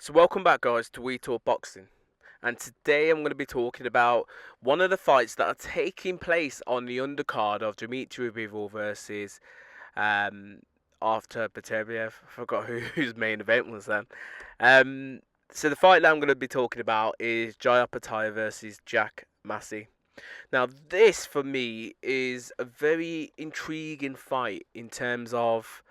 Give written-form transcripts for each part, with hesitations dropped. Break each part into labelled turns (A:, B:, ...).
A: So welcome back guys to We Talk Boxing, and today I'm going to be talking about one of the fights that are taking place on the undercard of Dmitry Bivol versus um, after Opetaia. I forgot whose main event was then. Um, so the fight that I'm going to be talking about is Jai Opetaia versus Jack Massey. Now this for me is a very intriguing fight in terms of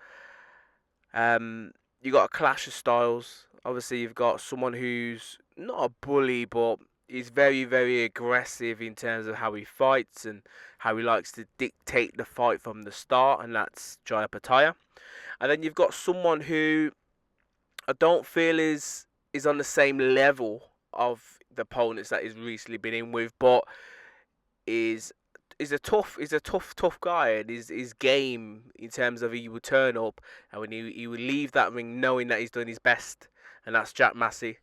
A: you got a clash of styles. Obviously, you've got someone who's not a bully, but is very, very aggressive in terms of how he fights and how he likes to dictate the fight from the start, and that's Jai Opetaia. And then you've got someone who I don't feel is on the same level of the opponents that he's recently been in with, but is is a tough guy, and his game in terms of he would turn up and when he would leave that ring knowing that he's done his best, and that's Jack Massey.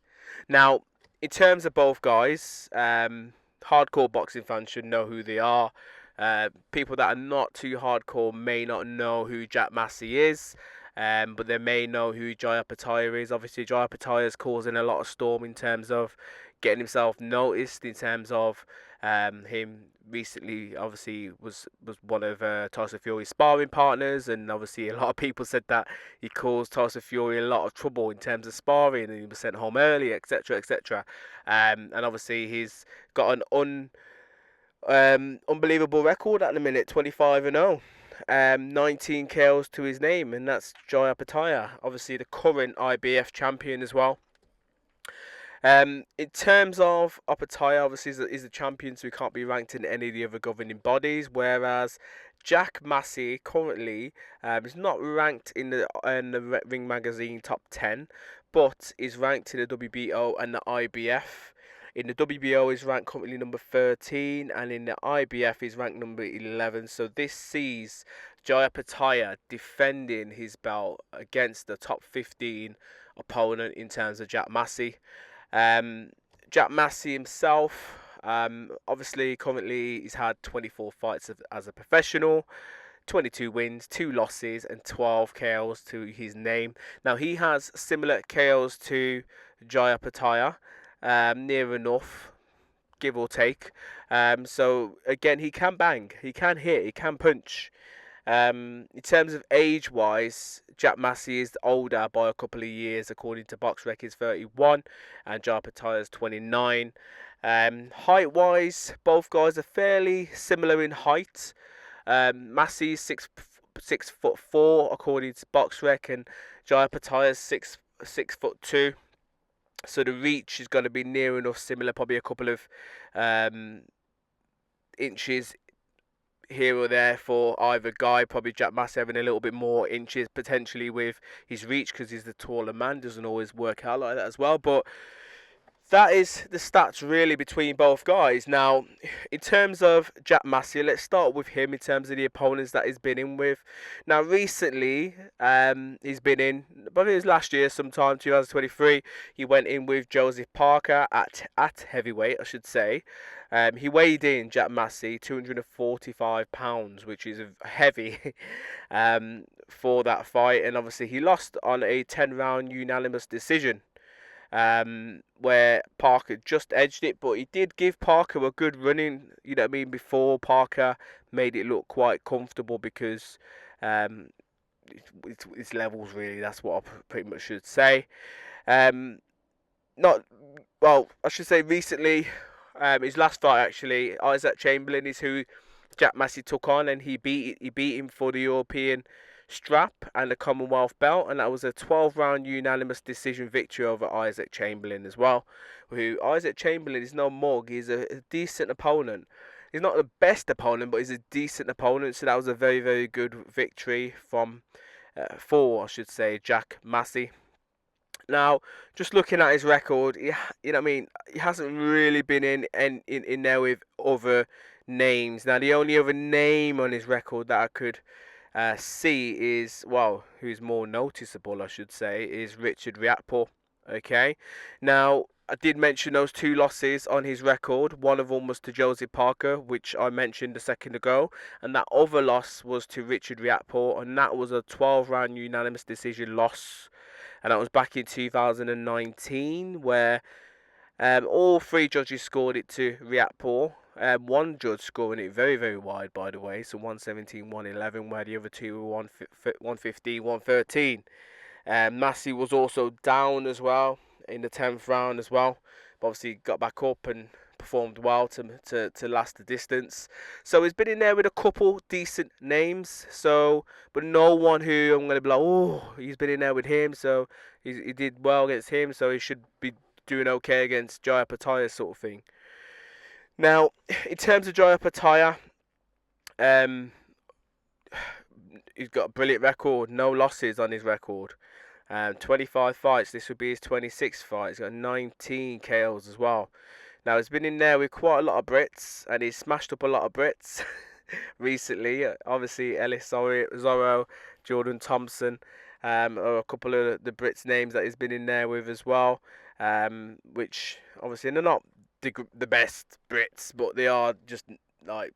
A: Now, in terms of both guys, hardcore boxing fans should know who they are. People that are not too hardcore may not know who Jack Massey is. But they may know who Jai Opetaia is. Obviously, Jai Opetaia is causing a lot of storm in terms of getting himself noticed, in terms of him recently obviously was one of Tyson Fury's sparring partners, and obviously a lot of people said that he caused Tyson Fury a lot of trouble in terms of sparring, and he was sent home early, etc., etc. And obviously he's got an unbelievable record at the minute, 25-0. 19 KOs to his name, and that's Jai Opetaia, obviously the current IBF champion as well. In terms of Opetaia, obviously is a champion, so he can't be ranked in any of the other governing bodies. Whereas Jack Massey currently is not ranked in the Ring Magazine top 10, but is ranked in the WBO and the IBF. In the WBO is ranked currently number 13, and in the IBF is ranked number 11. So this sees Jai Opetaia defending his belt against the top 15 opponent in terms of Jack Massey. Jack Massey himself, obviously currently he's had 24 fights as a professional, 22 wins, 2 losses, and 12 KOs to his name. Now he has similar KOs to Jai Opetaia, near enough, give or take. So again, he can bang, he can hit, he can punch. In terms of age-wise, Jack Massey is older by a couple of years, according to BoxRec. He's 31, and Jai Opetaia is 29. Height-wise, both guys are fairly similar in height. Massey is 6'4", according to BoxRec, and Jai Opetaia is 6'2". So the reach is going to be near enough similar, probably a couple of inches here or there for either guy. Probably Jack Massey having a little bit more inches potentially with his reach, because he's the taller man. Doesn't always work out like that as well, but that is the stats really between both guys. Now, in terms of Jack Massey, let's start with him in terms of the opponents that he's been in with. Now, recently, he's been in, but it was last year sometime, 2023, he went in with Joseph Parker at heavyweight, I should say. He weighed in, Jack Massey, 245 pounds, which is heavy for that fight. And obviously he lost on a 10-round unanimous decision, where Parker just edged it, but he did give Parker a good running, you know what I mean, before Parker made it look quite comfortable, because it's levels really, that's what I pretty much should say. Not, well, I should say recently, his last fight actually, Isaac Chamberlain is who Jack Massey took on, and he beat him for the European strap and the Commonwealth belt, and that was a 12-round unanimous decision victory over Isaac Chamberlain as well. Who Isaac Chamberlain is no mug, he's a decent opponent. He's not the best opponent, but he's a decent opponent. So that was a very, very good victory for I should say, Jack Massey. Now, just looking at his record, you know what I mean, he hasn't really been in there with other names. Now, the only other name on his record that I could see is, well, who's more noticeable, I should say, is Richard Riakporhe. Okay, now I did mention those 2 losses on his record. One of them was to Joseph Parker, which I mentioned a second ago, and that other loss was to Richard Riakporhe, and that was a 12-round unanimous decision loss. and that was back in 2019, where all three judges scored it to Riatpur. One judge scoring it very, very wide, by the way, so 117, 111, where the other two were 115, 113. Massey was also down as well in the 10th round as well, but obviously got back up and performed well to last the distance. So he's been in there with a couple decent names, but no one who I'm going to be like, oh, he's been in there with him, so he did well against him, so he should be doing okay against Jaya Opetaia sort of thing. Now, in terms of Jaya Opetaia, he's got a brilliant record, no losses on his record. 25 fights, this would be his 26th fight. He's got 19 KOs as well. Now, he's been in there with quite a lot of Brits, and he's smashed up a lot of Brits recently. Obviously, Ellis Zorro, Jordan Thompson, are a couple of the Brits' names that he's been in there with as well, which obviously they're not the best Brits, but they are just, like,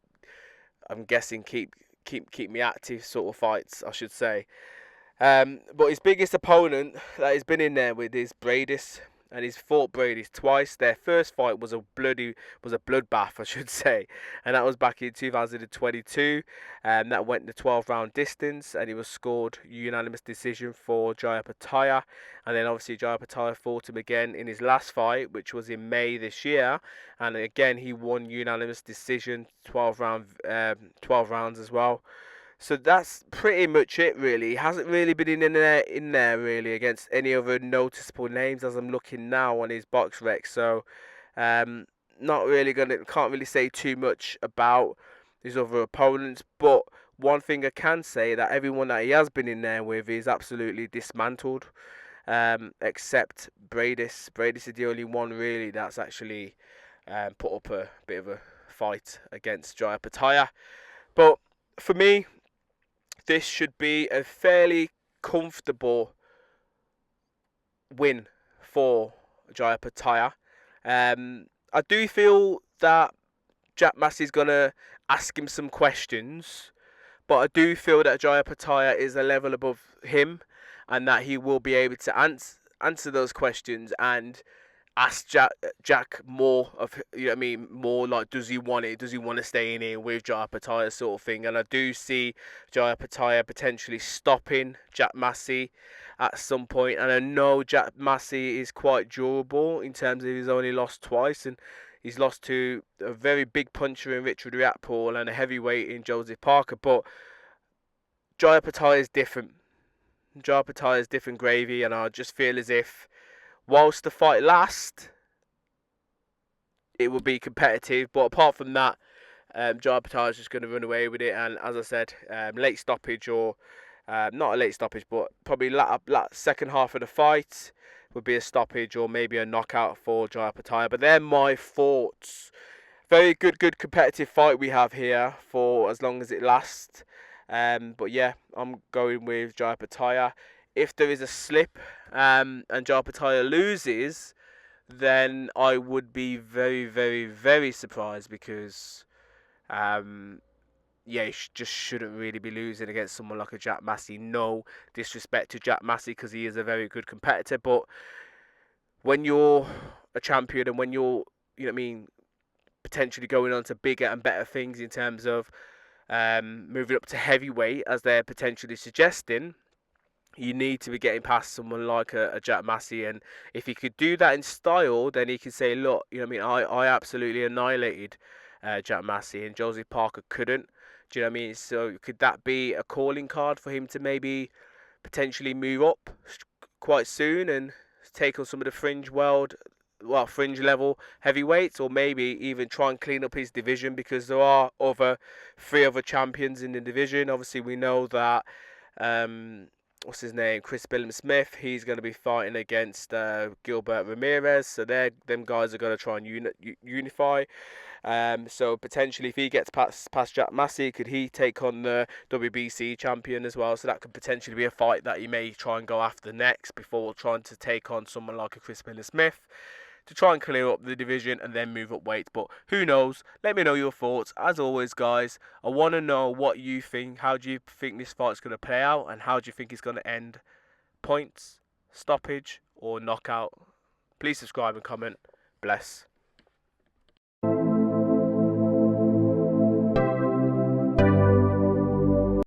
A: I'm guessing keep me active sort of fights, I should say. But his biggest opponent that he's been in there with is Bradis, and he's fought Bradis twice. Their first fight was a bloodbath, I should say, and that was back in 2022. That went the 12-round distance, and he was scored unanimous decision for Jaya Opetaia. And then obviously Jaya Opetaia fought him again in his last fight, which was in May this year, and again he won unanimous decision, 12 rounds as well. So that's pretty much it, really. He hasn't really been in there really against any other noticeable names as I'm looking now on his box rec. So, not really can't really say too much about his other opponents. But one thing I can say that everyone that he has been in there with is absolutely dismantled, except Bradis. Bradis is the only one really that's actually put up a bit of a fight against Jaya Opetaia. But for me, this should be a fairly comfortable win for Jaya Opetaia. I do feel that Jack Massey is going to ask him some questions, but I do feel that Jaya Opetaia is a level above him, and that he will be able to answer those questions and ask Jack more of, you know what I mean, more like, does he want it? Does he want to stay in here with Jaya Opetaia sort of thing? And I do see Jaya Opetaia potentially stopping Jack Massey at some point. And I know Jack Massey is quite durable in terms of he's only lost twice, and he's lost to a very big puncher in Richard Riatpur and a heavyweight in Joseph Parker. But Jaya Opetaia is different. Jaya Opetaia is different gravy, and I just feel as if whilst the fight lasts, it will be competitive. But apart from that, Jaya Opetaia is just going to run away with it. And as I said, late stoppage or not a late stoppage, but probably second half of the fight would be a stoppage or maybe a knockout for Jaya Opetaia. But they're my thoughts. Very good competitive fight we have here for as long as it lasts. But yeah, I'm going with Jaya Opetaia. If there is a slip and Jaya Opetaia loses, then I would be very, very, very surprised because, he just shouldn't really be losing against someone like a Jack Massey. No disrespect to Jack Massey because he is a very good competitor, but when you're a champion and when you're, you know what I mean, potentially going on to bigger and better things in terms of moving up to heavyweight, as they're potentially suggesting, you need to be getting past someone like a Jack Massey. And if he could do that in style, then he could say, look, you know what I mean, I absolutely annihilated Jack Massey and Joseph Parker couldn't. Do you know what I mean? So could that be a calling card for him to maybe potentially move up quite soon and take on some of the fringe level heavyweights, or maybe even try and clean up his division, because there are three other champions in the division. Obviously, we know that what's his name, Chris Billam-Smith, he's going to be fighting against Gilbert Ramirez, so them guys are going to try and unify. So potentially, if he gets past Jack Massey, could he take on the WBC champion as well? So that could potentially be a fight that he may try and go after next before trying to take on someone like a Chris Billam-Smith, to try and clear up the division and then move up weight. But who knows? Let me know your thoughts. As always, guys, I want to know what you think. How do you think this fight's going to play out, and how do you think it's going to end? Points, stoppage, or knockout. Please subscribe and comment. Bless.